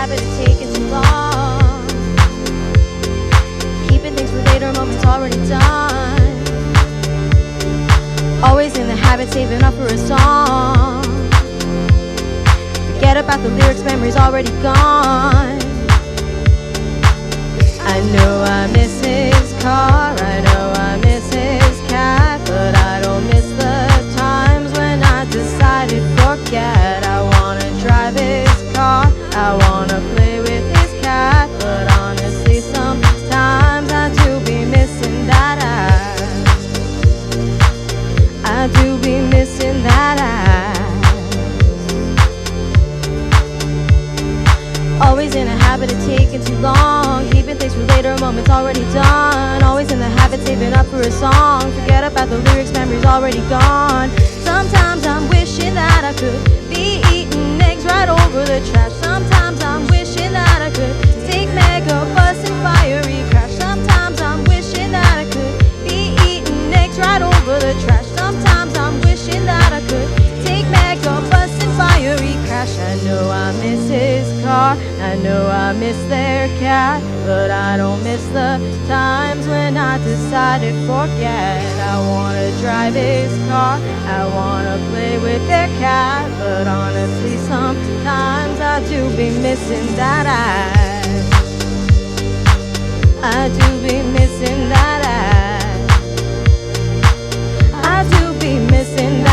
habit of taking too long, keeping things for later, moments already done. Always in the habit, saving up for a song. Forget about the lyrics, memories already gone. I know I miss his car, I know I miss his cat, but I don't miss the times when I decided forget. I wanna drive his car, I wanna play with his cat, but honestly sometimes I do be missing that I do be missing that Always in a habit of taking too long, keeping things for later, moments already done. Always in the habit, saving up for a song. Forget about the lyrics, memories already gone. Sometimes I'm wishing that I could be eating eggs right over the trash. Sometimes I'm wishing that I could take mega bus and fiery crash. Sometimes I'm wishing that I could be eating eggs right over the trash. Sometimes I'm wishing that I could take mega bus and fiery crash. I know I miss his car, I know I miss their cat, but I don't miss the times when I decided forget. I wanna drive his car, I wanna play with their cat, but honestly sometimes I do be missing that I do be missing that I do be missing